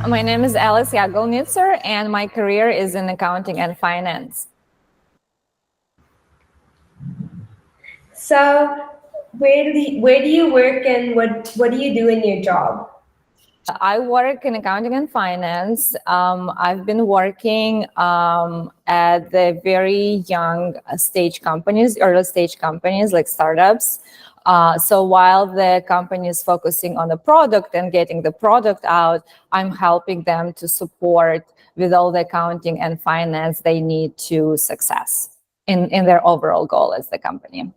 my name is Alice Yagolnitser, and my career is in accounting and finance. So, where do you work, and what do you do in your job? I work in accounting and finance. I've been working at the very young stage companies, early stage companies like startups. So while the company is focusing on the product and getting the product out, I'm helping them to support with all the accounting and finance they need to success in their overall goal as the company.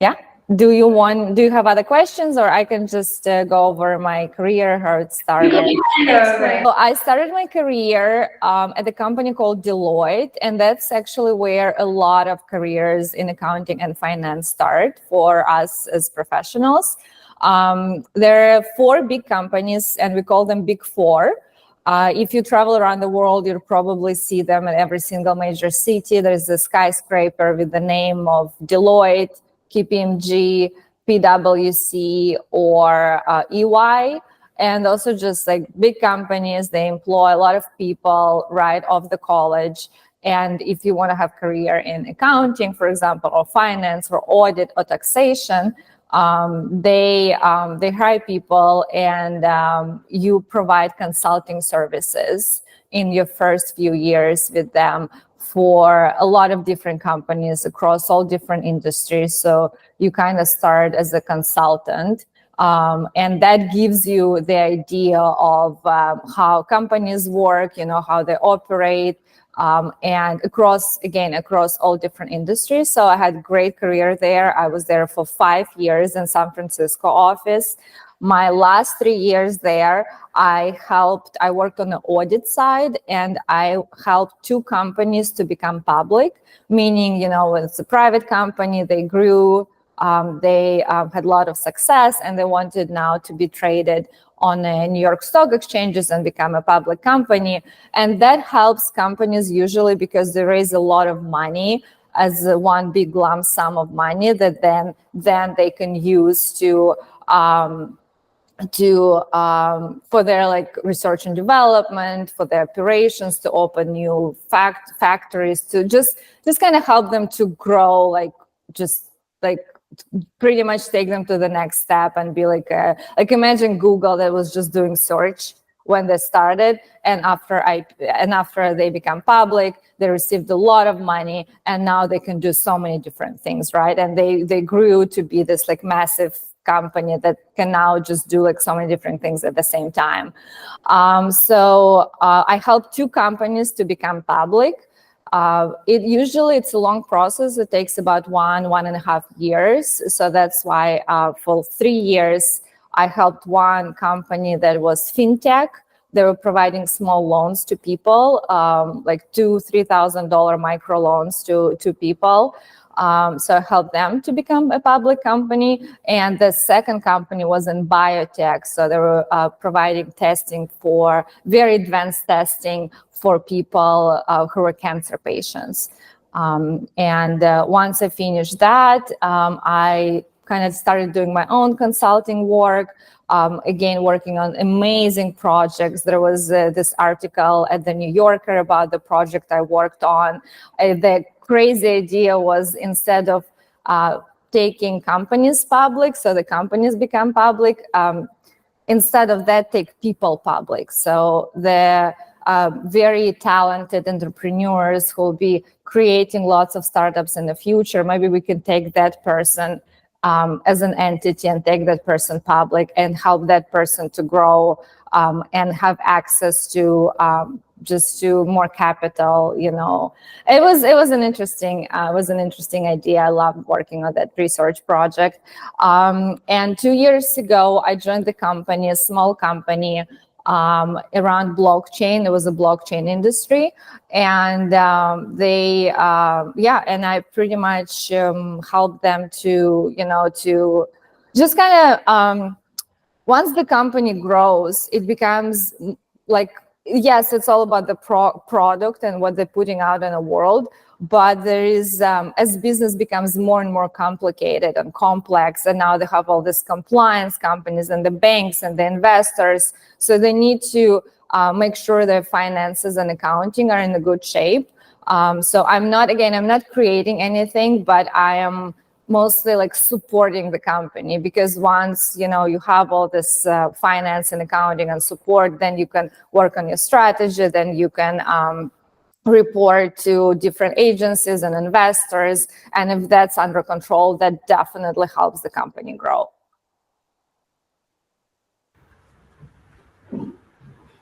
Yeah. Do you have other questions, or I can just go over my career, how it started? So I started my career at a company called Deloitte, and that's actually where a lot of careers in accounting and finance start for us as professionals. There are 4 big companies, and we call them Big Four. If you travel around the world, you'll probably see them in every single major city. There's a skyscraper with the name of Deloitte, KPMG, PwC, or EY. And also just like big companies, they employ a lot of people right off the college. And if you want to have a career in accounting, for example, or finance or audit or taxation, they hire people, and you provide consulting services in your first few years with them for a lot of different companies across all different industries. So you kind of start as a consultant, and that gives you the idea of how companies work, how they operate, and across all different industries. So I had a great career there. I was there for 5 years in San Francisco office. My last 3 years there, I worked on the audit side, and I helped 2 companies to become public, meaning, it's a private company, they grew, they had a lot of success, and they wanted now to be traded on the New York Stock Exchanges and become a public company. And that helps companies usually because they raise a lot of money as one big lump sum of money that then they can use for their research and development, for their operations, to open new factories, to just kind of help them to grow, pretty much take them to the next step and be like imagine Google that was just doing search when they started, and after they become public, they received a lot of money, and now they can do so many different things, right? And they grew to be this massive company that can now just do so many different things at the same time. So I helped 2 companies to become public. It's a long process. It takes about 1.5 years. So that's why for 3 years, I helped one company that was fintech. They were providing small loans to people, like $2,000-$3,000 micro loans to people. So I helped them to become a public company. And the second company was in biotech. So they were providing testing for very advanced testing for people who were cancer patients. Once I finished that, I kind of started doing my own consulting work, again, working on amazing projects. There was this article at the New Yorker about the project I worked on. The crazy idea was, instead of taking companies public, so the companies become public, instead of that, take people public. So the very talented entrepreneurs who will be creating lots of startups in the future, maybe we can take that person as an entity and take that person public and help that person to grow and have access to more capital. It was an interesting idea. I loved working on that research project. And 2 years ago, I joined the company, a small company around blockchain. There was a blockchain industry, and and I pretty much helped them to just kind of once the company grows, it becomes yes, it's all about the product and what they're putting out in the world, but there is, as business becomes more and more complicated and complex, and now they have all these compliance companies and the banks and the investors, so they need to make sure their finances and accounting are in a good shape. So I'm not creating anything, but I am mostly like supporting the company, because once you have all this finance and accounting and support, then you can work on your strategy, then you can report to different agencies and investors, and if that's under control, that definitely helps the company grow.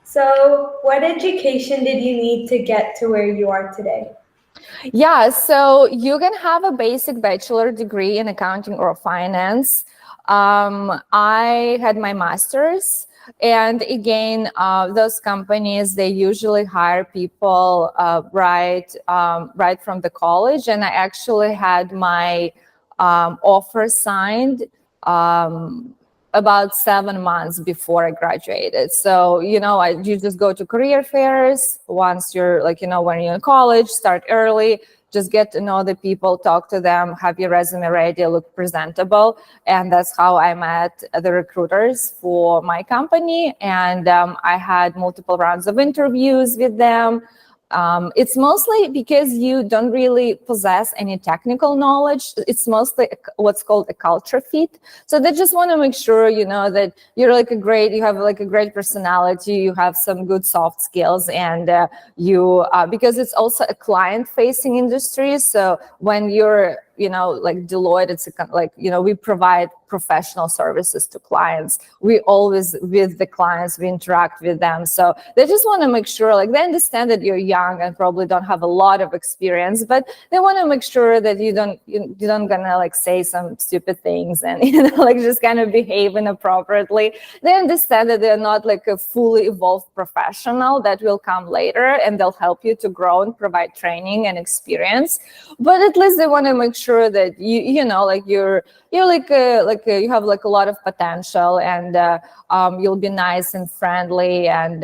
So what education did you need to get to where you are today? Yeah, so you can have a basic bachelor degree in accounting or finance. I had my master's, and again, those companies, they usually hire people right from the college, and I actually had my offer signed about 7 months before I graduated. So, you just go to career fairs once you're when you're in college, start early, just get to know the people, talk to them, have your resume ready, look presentable. And that's how I met the recruiters for my company. And I had multiple rounds of interviews with them. It's mostly because you don't really possess any technical knowledge. It's mostly what's called a culture fit. So they just want to make sure, that you're you have a great personality, you have some good soft skills, and because it's also a client-facing industry. So when you're, like Deloitte, it's we provide professional services to clients. We always with the clients, we interact with them. So they just want to make sure, they understand that you're young and probably don't have a lot of experience, but they want to make sure that you don't gonna say some stupid things and just kind of behave inappropriately. They understand that they're not a fully evolved professional that will come later, and they'll help you to grow and provide training and experience. But at least they want to make sure that you have a lot of potential, and you'll be nice and friendly, and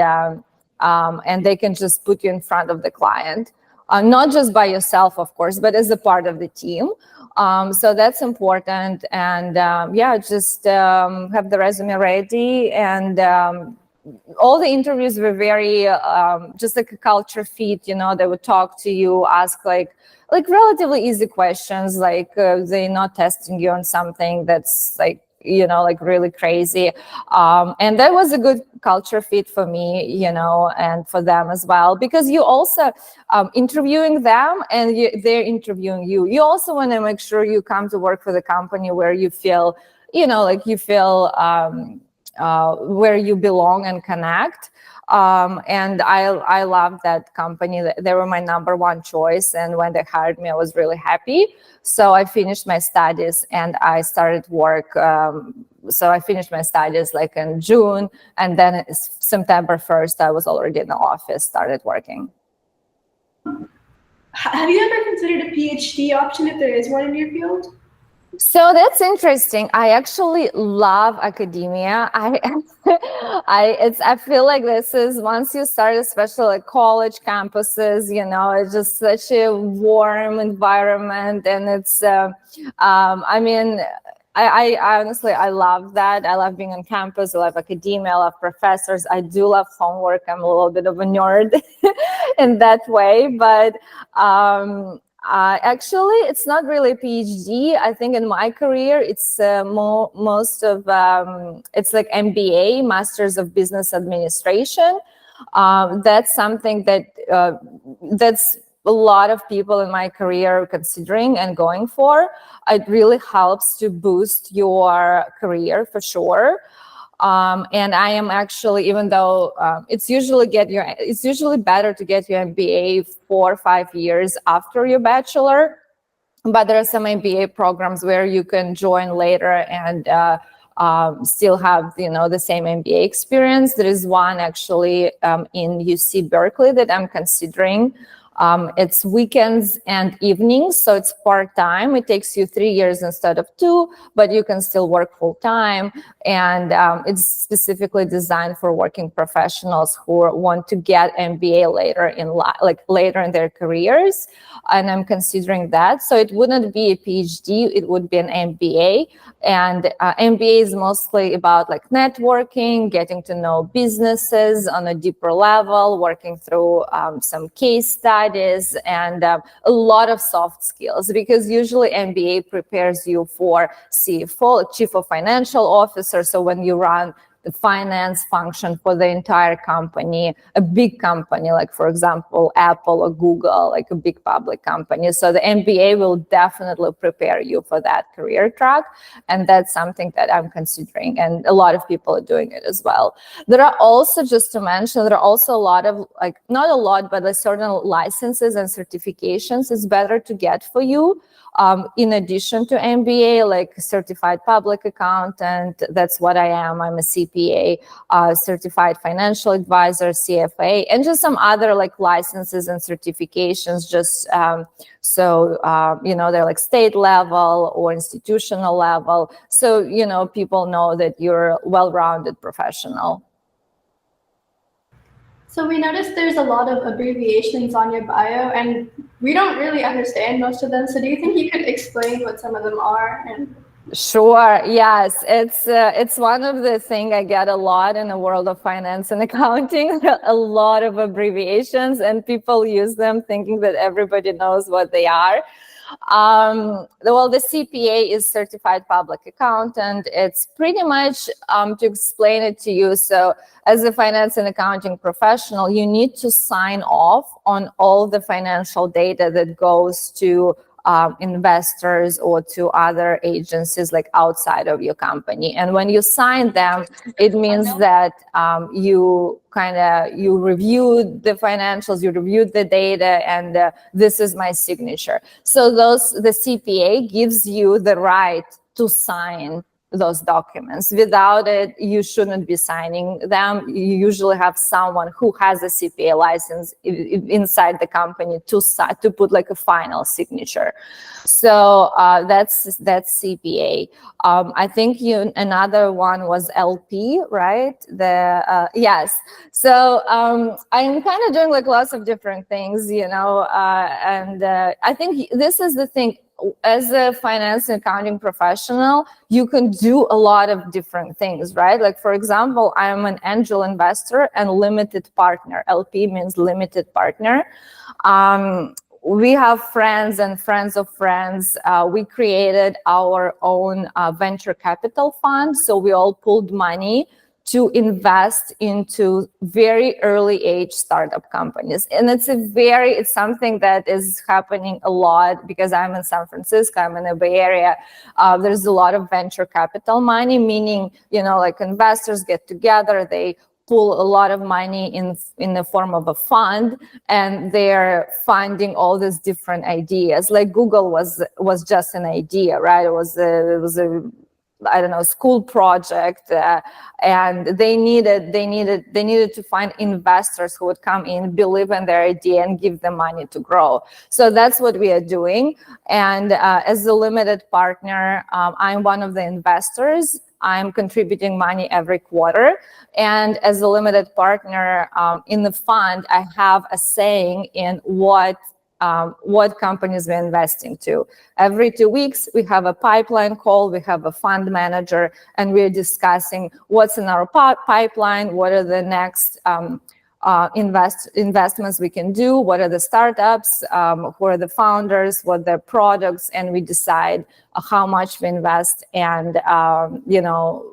they can just put you in front of the client, not just by yourself, of course, but as a part of the team. So that's important. And just have the resume ready, and all the interviews were very just a culture fit. They would talk to you, ask relatively easy questions, they're not testing you on something that's really crazy. And that was a good culture fit for me, and for them as well, because you also interviewing them, and they're interviewing you. You also want to make sure you come to work for the company where you feel, where you belong and connect. And I loved that company. They were my number one choice. And when they hired me, I was really happy. So I finished my studies and I started work. So I finished my studies in June, and then September 1st, I was already in the office, started working. Have you ever considered a PhD option if there is one in your field? So that's interesting. I actually love academia. I feel like this is, once you start, especially college campuses, it's just such a warm environment, and it's, I honestly, I love that. I love being on campus. I love academia. I love professors. I do love homework. I'm a little bit of a nerd in that way, but actually, it's not really a PhD. I think in my career, it's most of it's MBA, Masters of Business Administration. That's something that that's a lot of people in my career are considering and going for. It really helps to boost your career for sure. And I am actually, even though it's usually better to get your MBA 4 or 5 years after your bachelor, but there are some MBA programs where you can join later and still have the same MBA experience. There is one actually in UC Berkeley that I'm considering. It's weekends and evenings, so it's part-time. It takes you 3 years instead of 2, but you can still work full-time. And it's specifically designed for working professionals who want to get MBA later in their careers. And I'm considering that. So it wouldn't be a PhD, it would be an MBA. And MBA is mostly about like networking, getting to know businesses on a deeper level, working through some case studies, and a lot of soft skills, because usually MBA prepares you for CFO, Chief of Financial Officer. So when you run the finance function for the entire company, a big company, like for example, Apple or Google, like a big public company. So the MBA will definitely prepare you for that career track. And that's something that I'm considering. And a lot of people are doing it as well. There are also, just to mention, there are also a lot of, like, not a lot, but like certain licenses and certifications is better to get for you. In addition to MBA, like certified public accountant, that's what I am. I'm a CPA, certified financial advisor, CFA, and just some other like licenses and certifications. Just they're like state level or institutional level. So people know that you're a well-rounded professional. So we noticed there's a lot of abbreviations on your bio, and we don't really understand most of them. So do you think you could explain what some of them are? Sure. Yes, it's one of the things I get a lot in the world of finance and accounting. A lot of abbreviations, and people use them thinking that everybody knows what they are. Well, the CPA is Certified Public Accountant. It's pretty much, to explain it to you, so as a finance and accounting professional, you need to sign off on all the financial data that goes to investors or to other agencies like outside of your company. And when you sign them, it means that you reviewed the financials, you reviewed the data, and this is my signature. So the CPA gives you the right to sign those documents. Without it, you shouldn't be signing them. You usually have someone who has a CPA license inside the company to put like a final signature. So that's CPA. I think another one was LP, right? Yes. So I'm kind of doing like lots of different things, and I think this is the thing. As a finance and accounting professional, you can do a lot of different things, right? Like, for example, I'm an angel investor and limited partner. LP means limited partner. We have friends and friends of friends. We created our own venture capital fund. So we all pooled money to invest into very early age startup companies. And it's something that is happening a lot because I'm in San Francisco, I'm in the Bay Area. There's a lot of venture capital money, meaning, like investors get together, they pull a lot of money in the form of a fund, and they're funding all these different ideas. Like Google was just an idea, right? It was a school project, and they needed to find investors who would come in, believe in their idea, and give them money to grow. So that's what we are doing. And as a limited partner, I'm one of the investors. I'm contributing money every quarter. And as a limited partner in the fund, I have a saying in what companies we're investing to. Every 2 weeks, we have a pipeline call, we have a fund manager, and we're discussing what's in our pipeline, what are the next investments we can do, what are the startups, who are the founders, what their products, and we decide how much we invest and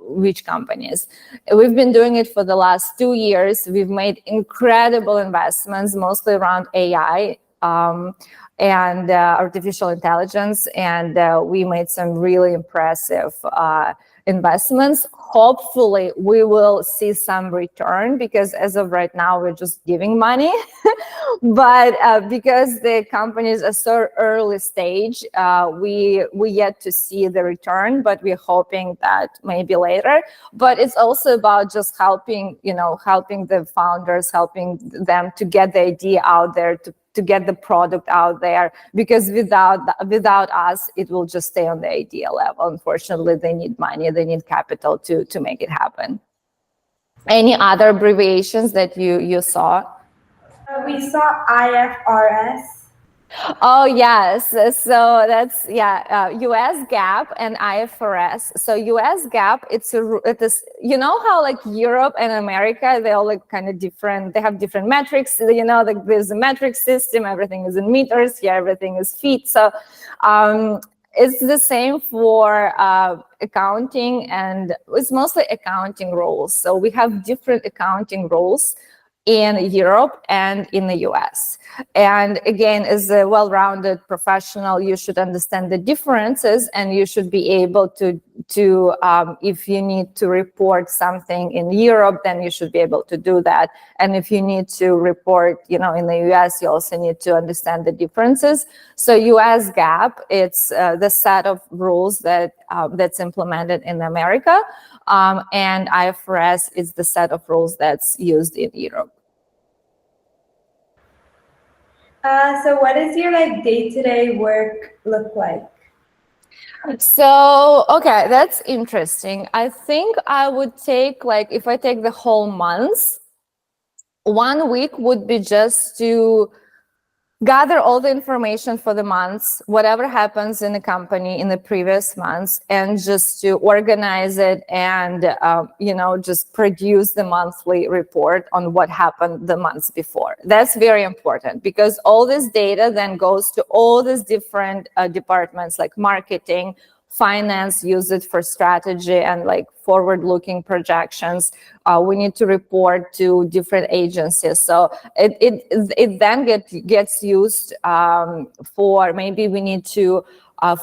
which companies. We've been doing it for the last 2 years. We've made incredible investments, mostly around AI and artificial intelligence, and we made some really impressive investments. Hopefully we will see some return, because as of right now we're just giving money but because the companies are so early stage, we yet to see the return, but we're hoping that maybe later. But it's also about just helping the founders, helping them to get the idea out there, to to get the product out there, because without us, it will just stay on the idea level. Unfortunately, they need money, they need capital to make it happen. Any other abbreviations that you saw? We saw IFRS. Oh yes, so that's US GAAP and IFRS. So US GAAP, it is, you know how like Europe and America, they all like kind of different, they have different metrics, you know, like there's a metric system, everything is in meters, here everything is feet. So it's the same for accounting, and it's mostly accounting rules. So we have different accounting rules in Europe and in the US. And again, as a well-rounded professional, you should understand the differences, and you should be able to if you need to report something in Europe, then you should be able to do that. And if you need to report, you know, in the US, you also need to understand the differences. So US GAAP, it's the set of rules that that's implemented in America, and IFRS is the set of rules that's used in Europe. So what does your like day-to-day work look like? So, okay, that's interesting. I think I would take, like, if I take the whole month, 1 week would be just to gather all the information for the months, whatever happens in the company in the previous months, and just to organize it and, you know, just produce the monthly report on what happened the months before. That's very important, because all this data then goes to all these different departments like marketing, finance, use it for strategy and like forward-looking projections. We need to report to different agencies. So it then gets used for, maybe we need to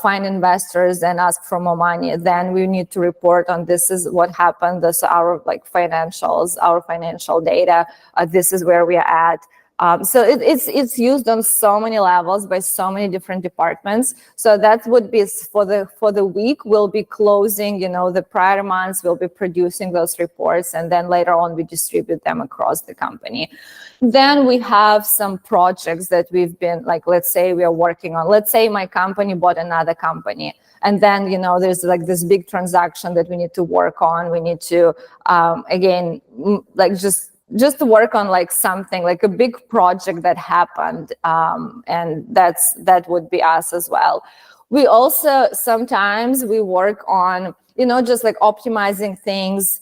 find investors and ask for more money. Then we need to report on, this is what happened. This is our like financials, our financial data. This is where we are at. So it's used on so many levels by so many different departments. So that would be for the week. We'll be closing, you know, the prior months. We'll be producing those reports, and then later on we distribute them across the company. Then we have some projects that we've been, like, let's say we are working on. Let's say my company bought another company, and then, you know, there's like this big transaction that we need to work on. We need to again, like just to work on like something like a big project that happened, and that would be us as well. We also sometimes we work on, you know, just like optimizing things,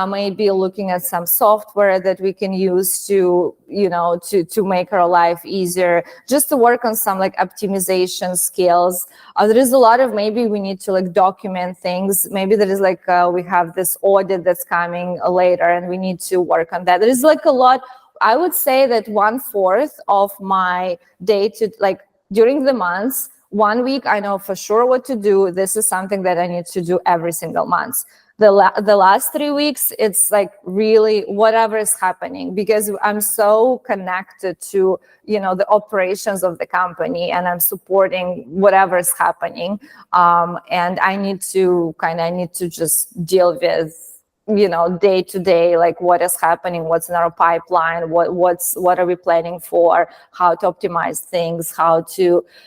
maybe looking at some software that we can use to, you know, to make our life easier, just to work on some like optimization skills. There is a lot of, maybe we need to like document things. Maybe there is like, we have this audit that's coming later and we need to work on that. There is like a lot. I would say that 1/4 of my day to, like, during the months, 1 week, I know for sure what to do. This is something that I need to do every single month. The last 3 weeks, it's like really whatever is happening, because I'm so connected to, you know, the operations of the company, and I'm supporting whatever is happening. And I need to just deal with, you know, day to day, like what is happening, what's in our pipeline, what are we planning for, how to optimize things,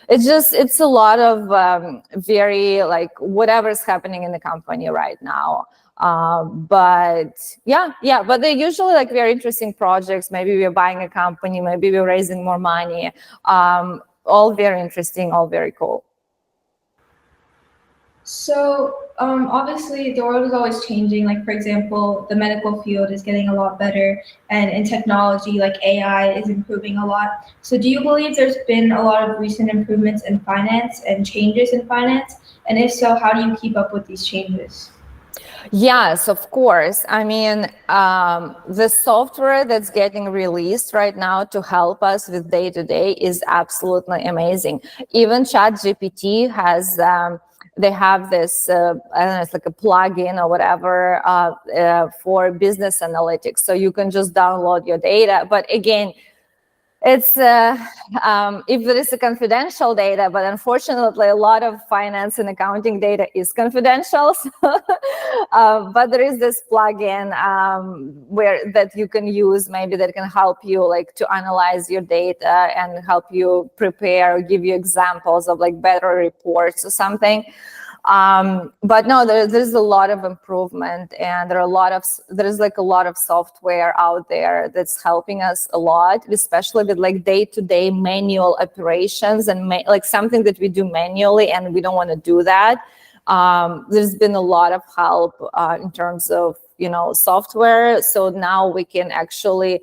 it's a lot of very like whatever is happening in the company right now. But they're usually like very interesting projects. Maybe we're buying a company, maybe we're raising more money. All very interesting, all very cool. So obviously the world is always changing. Like, for example, the medical field is getting a lot better, and in technology, like AI is improving a lot. So do you believe there's been a lot of recent improvements in finance and changes in finance? And if so, how do you keep up with these changes? Yes, of course. I mean, the software that's getting released right now to help us with day-to-day is absolutely amazing. Even ChatGPT has, they have this, I don't know, it's like a plugin or whatever for business analytics. So you can just download your data. But again, It's if there is a confidential data, but unfortunately a lot of finance and accounting data is confidential. So, but there is this plugin where that you can use, maybe that can help you like to analyze your data and help you prepare or give you examples of like better reports or something. But no, there's a lot of improvement, and there's like a lot of software out there that's helping us a lot, especially with like day-to-day manual operations and like something that we do manually and we don't want to do that. There's been a lot of help in terms of, you know, software. So now we can actually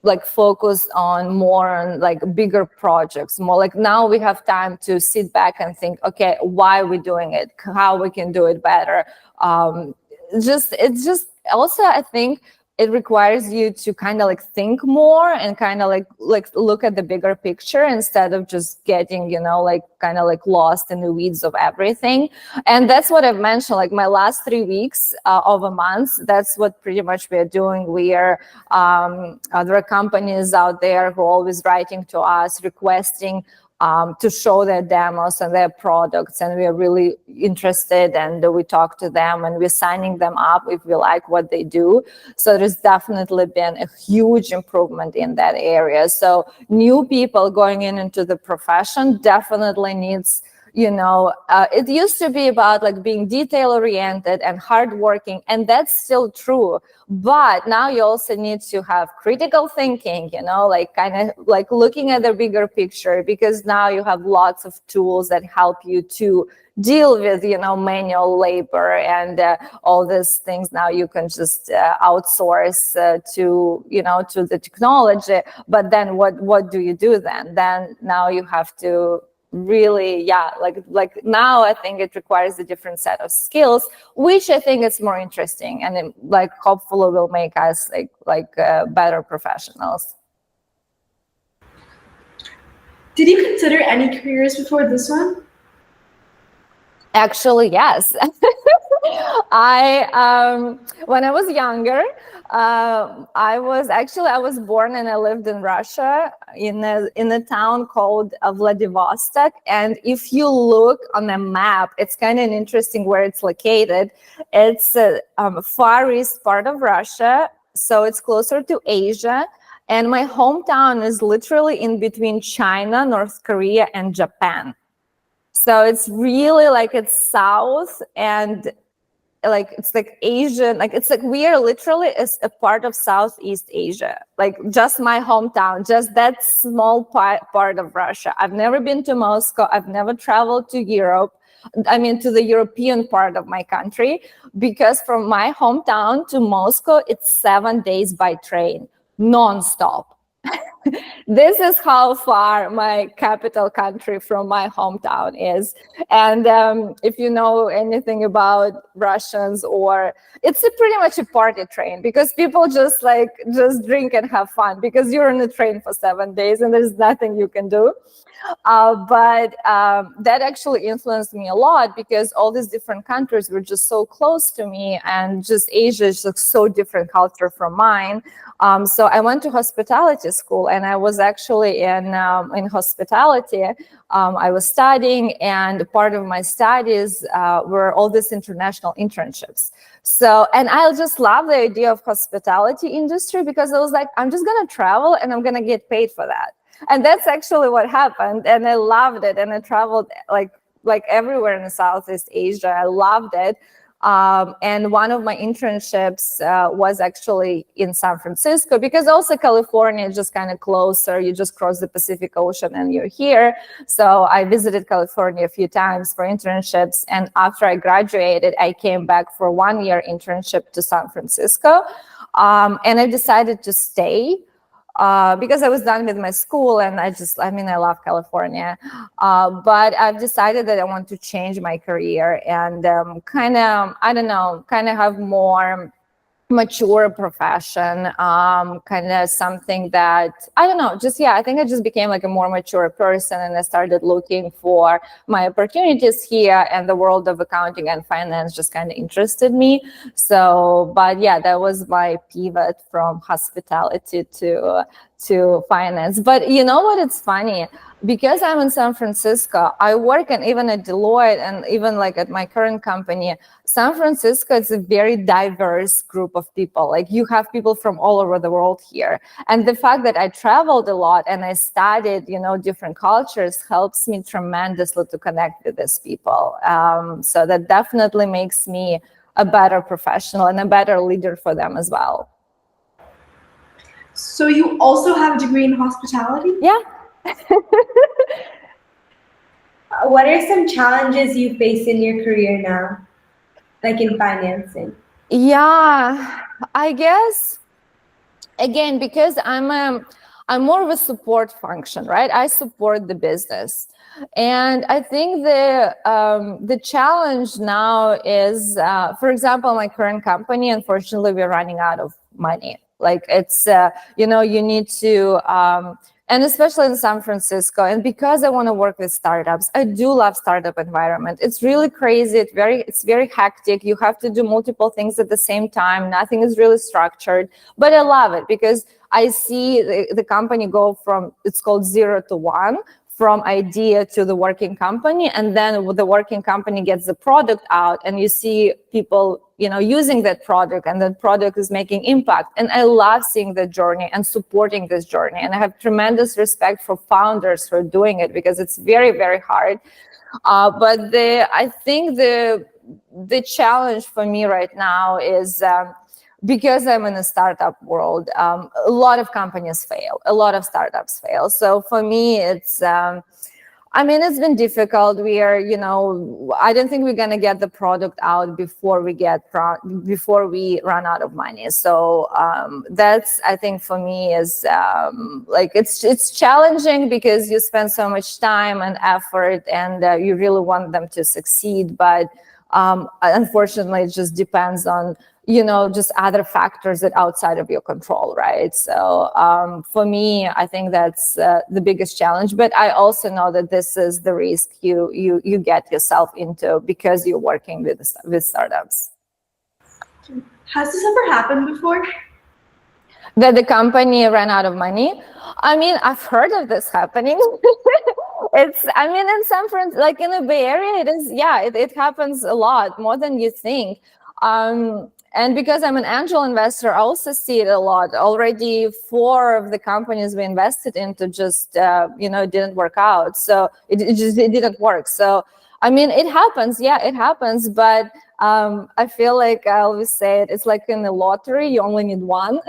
like focus on more on like bigger projects, more like now we have time to sit back and think, okay, why are we doing it, how we can do it better. It's just also, I think it requires you to kind of like think more and kind of like look at the bigger picture instead of just getting, you know, like kind of like lost in the weeds of everything. And that's what I've mentioned, like my last 3 weeks of a month, that's what pretty much we're doing. We are there are companies out there who are always writing to us requesting to show their demos and their products, and we are really interested, and we talk to them and we're signing them up if we like what they do. So there's definitely been a huge improvement in that area. So new people going into the profession definitely needs, you know, it used to be about like being detail oriented and hardworking, and that's still true. But now you also need to have critical thinking, you know, like kind of like looking at the bigger picture, because now you have lots of tools that help you to deal with, you know, manual labor and all these things. Now you can just outsource to, you know, to the technology. But then what do you do then? Then now you have to really, yeah, like now I think it requires a different set of skills, which I think is more interesting, and it, like hopefully will make us like better professionals. Did you consider any careers before this one? Actually, yes. When I was younger, I was born and I lived in Russia in a town called Vladivostok. And if you look on a map, it's kind of interesting where it's located. It's far east part of Russia, so it's closer to Asia. And my hometown is literally in between China, North Korea, and Japan. So it's really like it's south, and like it's like Asian, like it's like we are literally a part of Southeast Asia, like just my hometown, just that small part of Russia. I've never been to Moscow. I've never traveled to Europe. I mean, to the European part of my country, because from my hometown to Moscow, it's 7 days by train, nonstop. This is how far my capital country from my hometown is. And if you know anything about Russians, or it's pretty much a party train, because people just drink and have fun, because you're on a train for 7 days and there's nothing you can do. But that actually influenced me a lot, because all these different countries were just so close to me, and just Asia is just so different culture from mine. So I went to hospitality school, and I was actually in hospitality. I was studying, and part of my studies were all these international internships. So, and I just love the idea of hospitality industry, because I was like, I'm just gonna travel and I'm gonna get paid for that. And that's actually what happened, and I loved it. And I traveled like everywhere in Southeast Asia. I loved it. And one of my internships was actually in San Francisco, because also California is just kind of closer. You just cross the Pacific Ocean and you're here. So I visited California a few times for internships. And after I graduated, I came back for a 1-year internship to San Francisco. And I decided to stay. Because I was done with my school, and I love California. But I've decided that I want to change my career and kind of have more mature profession, kind of something that, I think I just became like a more mature person, and I started looking for my opportunities here, and the world of accounting and finance just kind of interested me. So, but yeah, that was my pivot from hospitality to finance. But you know what? It's funny. Because I'm in San Francisco, I work, and even at Deloitte and even like at my current company, San Francisco is a very diverse group of people. Like you have people from all over the world here. And the fact that I traveled a lot and I studied, different cultures helps me tremendously to connect with these people. So that definitely makes me a better professional and a better leader for them as well. So you also have a degree in hospitality? Yeah. What are some challenges you face in your career now, like in financing? Yeah, I guess, again, because I'm more of a support function, right? I support the business. And I think the challenge now is, for example, my current company, unfortunately, we're running out of money. Like it's, you need to, and especially in San Francisco, and because I want to work with startups, I do love startup environment. It's really crazy. It's very hectic. You have to do multiple things at the same time. Nothing is really structured, but I love it because I see the company go from, it's called 0 to 1, from idea to the working company, and then the working company gets the product out, and you see people, using that product, and that product is making impact. And I love seeing the journey and supporting this journey. And I have tremendous respect for founders who are doing it because it's very, very hard. But I think the challenge for me right now is, because I'm in a startup world, a lot of companies fail, a lot of startups fail. So for me, it's, it's been difficult. We are, I don't think we're going to get the product out before we run out of money. So that's, I think for me is it's challenging because you spend so much time and effort and you really want them to succeed. But unfortunately, it just depends on, just other factors that outside of your control, right? So for me, I think that's the biggest challenge. But I also know that this is the risk you get yourself into because you're working with startups. Has this ever happened before? That the company ran out of money? I've heard of this happening. It's, in San Francisco, like in the Bay Area, it is, yeah, it happens a lot, more than you think. And because I'm an angel investor, I also see it a lot. Already 4 of the companies we invested into just, didn't work out. So it didn't work. So, it happens. Yeah, it happens. But I feel like I always say it's like in the lottery, you only need one.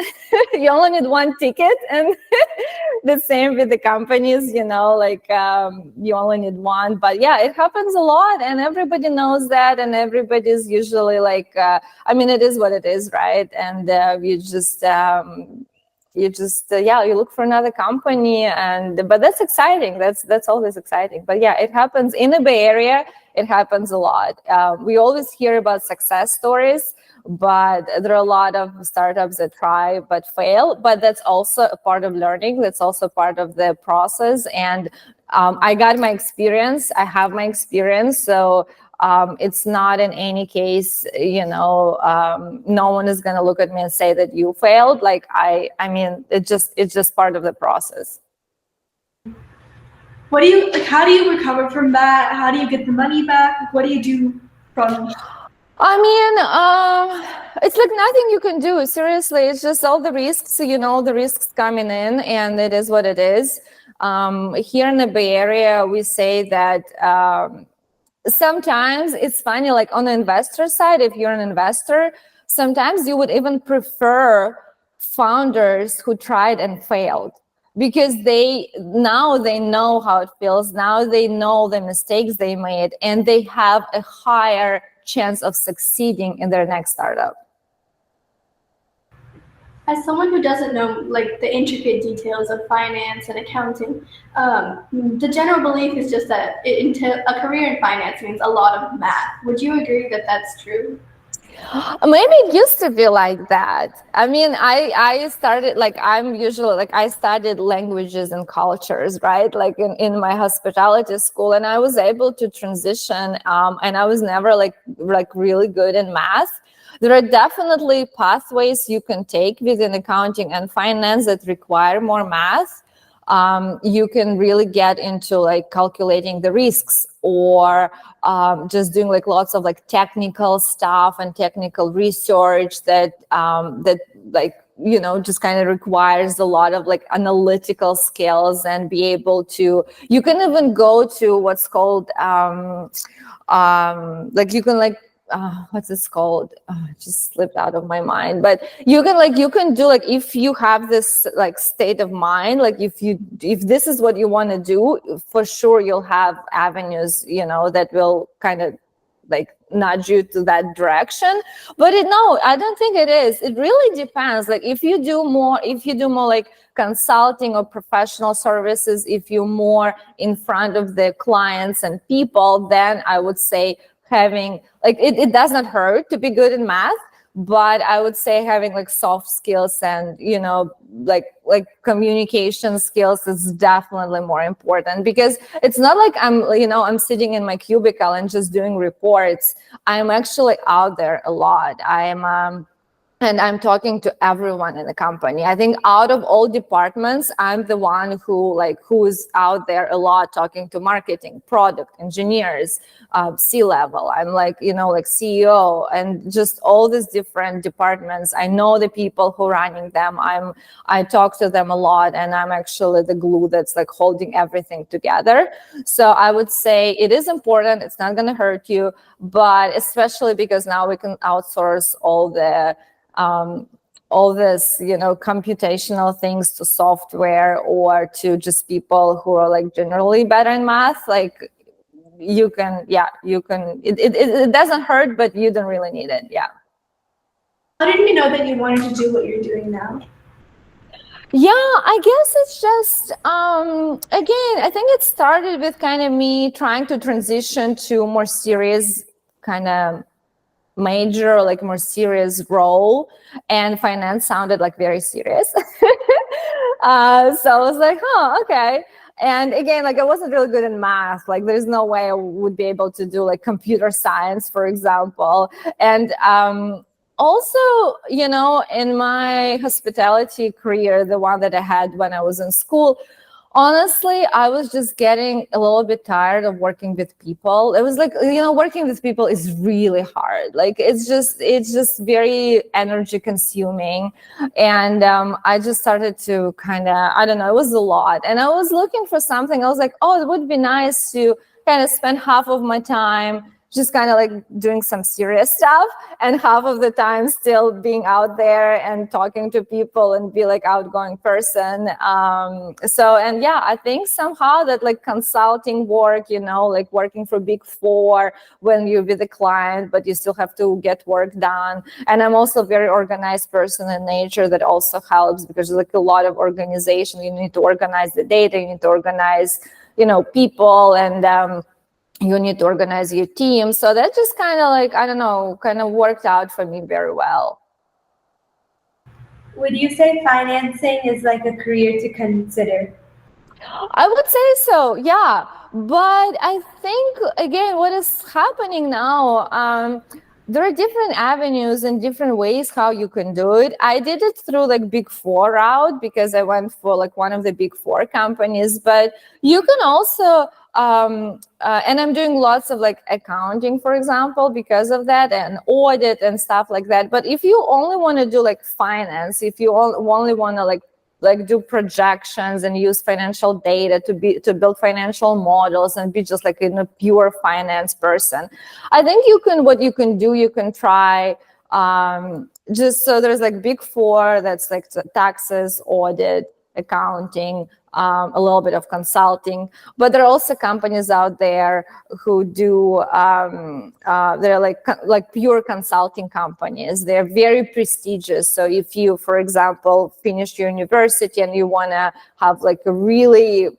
You only need one ticket. And the same with the companies, you only need one. But yeah, it happens a lot. And everybody knows that. And everybody's usually like, it is what it is, right? And you look for another company. But that's exciting. That's always exciting. But yeah, it happens in the Bay Area. It happens a lot. We always hear about success stories, but there are a lot of startups that try but fail. But that's also a part of learning. That's also part of the process. And I got my experience. I have my experience. So it's not in any case, no one is going to look at me and say that you failed. Like it's just part of the process. How do you recover from that? How do you get the money back? What do you do from? It's like nothing you can do. Seriously, it's just all the risks, the risks coming in, and it is what it is. Here in the Bay Area, we say that sometimes it's funny, like on the investor side, if you're an investor, sometimes you would even prefer founders who tried and failed. Because now they know how it feels. Now they know the mistakes they made, and they have a higher chance of succeeding in their next startup. As someone who doesn't know like the intricate details of finance and accounting, the general belief is just that a career in finance means a lot of math. Would you agree that that's true? Maybe it used to be like that. I started, I studied languages and cultures, right? Like in my hospitality school, and I was able to transition, and I was never like really good in math. There are definitely pathways you can take within accounting and finance that require more math. You can really get into like calculating the risks, or just doing like lots of like technical stuff and technical research that like, you know, just kind of requires a lot of like analytical skills, and be able to, you can even go to what's called like, you can like what's this called? It just slipped out of my mind. But you can do like, if you have this like state of mind, like if this is what you want to do, for sure you'll have avenues, you know, that will kind of like nudge you to that direction. But no, I don't think it is. It really depends. Like if you do more like consulting or professional services, if you're more in front of the clients and people, then I would say having like, it does not hurt to be good in math, but I would say having like soft skills and, you know, like communication skills is definitely more important, because it's not like I'm sitting in my cubicle and just doing reports. I'm actually out there a lot. And I'm talking to everyone in the company. I think out of all departments, I'm the one who's out there a lot, talking to marketing, product, engineers, C-level. I'm like, you know, like CEO, and just all these different departments. I know the people who are running them. I talk to them a lot, and I'm actually the glue that's like holding everything together. So I would say it is important. It's not going to hurt you, but especially because now we can outsource all this, you know, computational things to software, or to just people who are like generally better in math. Like you can, it doesn't hurt, but you don't really need it. Yeah. How did you know that you wanted to do what you're doing now? Yeah, I guess it's just, again, I think it started with kind of me trying to transition to a more serious kind of major, like more serious role, and finance sounded like very serious. So I was like, okay. And again, like I wasn't really good in math. Like there's no way I would be able to do like computer science, for example. And also, you know, in my hospitality career, the one that I had when I was in school, honestly, I was just getting a little bit tired of working with people. It was like, you know, working with people is really hard. Like it's just very energy consuming. And I just started to kind of, I don't know, it was a lot. And I was looking for something. I was like, oh, it would be nice to kind of spend half of my time just kind of like doing some serious stuff, and half of the time still being out there and talking to people and be like outgoing person. And yeah, I think somehow that like consulting work, you know, like working for Big Four when you're with a client, but you still have to get work done. And I'm also a very organized person in nature, that also helps, because like a lot of organization, you need to organize the data, you need to organize, you know, people, and you need to organize your team. So that just kind of like, I don't know, kind of worked out for me very well. Would you say financing is like a career to consider? I would say so, yeah. But I think, again, what is happening now, there are different avenues and different ways how you can do it. I did it through like Big Four route, because I went for like one of the Big Four companies, but you can also, and I'm doing lots of like accounting, for example, because of that, and audit and stuff like that. But if you only want to do like finance, if you only want to like do projections and use financial data to build financial models and be just like a pure finance person, I think you can try just, so there's like Big Four, that's like taxes, audit, accounting, a little bit of consulting, but there are also companies out there who do, they're like pure consulting companies. They're very prestigious. So if you, for example, finish your university and you want to have like a really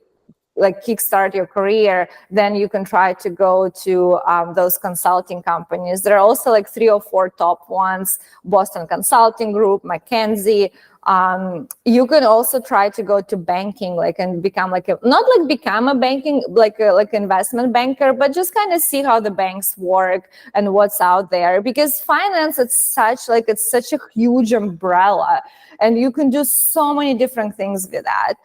like kickstart your career, then you can try to go to those consulting companies. There are also like 3 or 4 top ones: Boston Consulting Group, McKinsey, You can also try to go to banking, like, and become like not like become a banking, like investment banker, but just kind of see how the banks work and what's out there, because finance, it's such a huge umbrella, and you can do so many different things with that.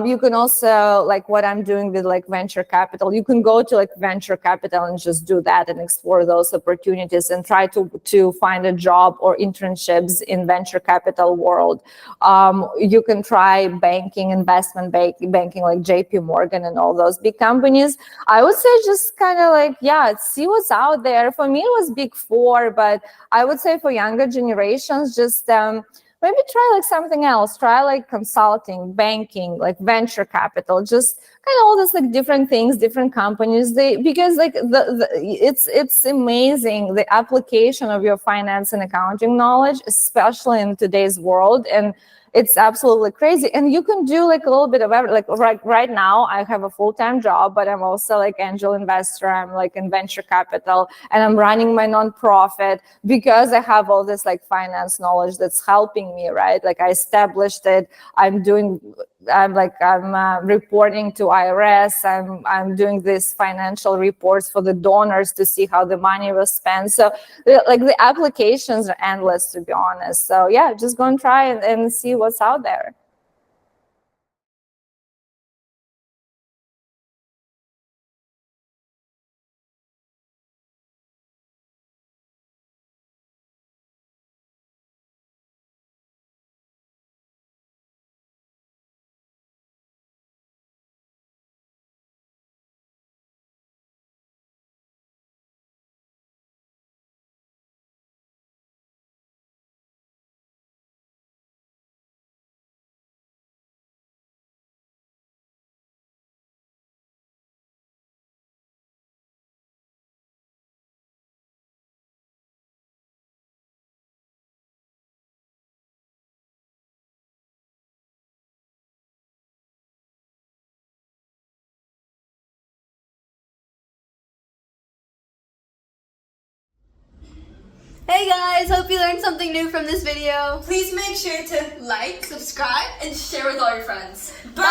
You can also, like what I'm doing with like venture capital, you can go to like venture capital and just do that and explore those opportunities and try to find a job or internships in venture capital world. You can try banking, investment banking, like JP Morgan and all those big companies. I would say just kind of like, yeah, see what's out there. For me, it was Big Four, but I would say for younger generations, just maybe try like something else. Try like consulting, banking, like venture capital, just kind of all those like different things, different companies. Because like it's amazing the application of your finance and accounting knowledge, especially in today's world. And it's absolutely crazy. And you can do like a little bit of everything. Like right now, I have a full-time job, but I'm also like angel investor. I'm like in venture capital, and I'm running my nonprofit because I have all this like finance knowledge that's helping me, right? Like I established it. I'm reporting to IFRS. I'm doing these financial reports for the donors to see how the money was spent. So like the applications are endless, to be honest. So yeah, just go and try and see what's out there. Hey guys, hope you learned something new from this video. Please make sure to like, subscribe, and share with all your friends. Bye!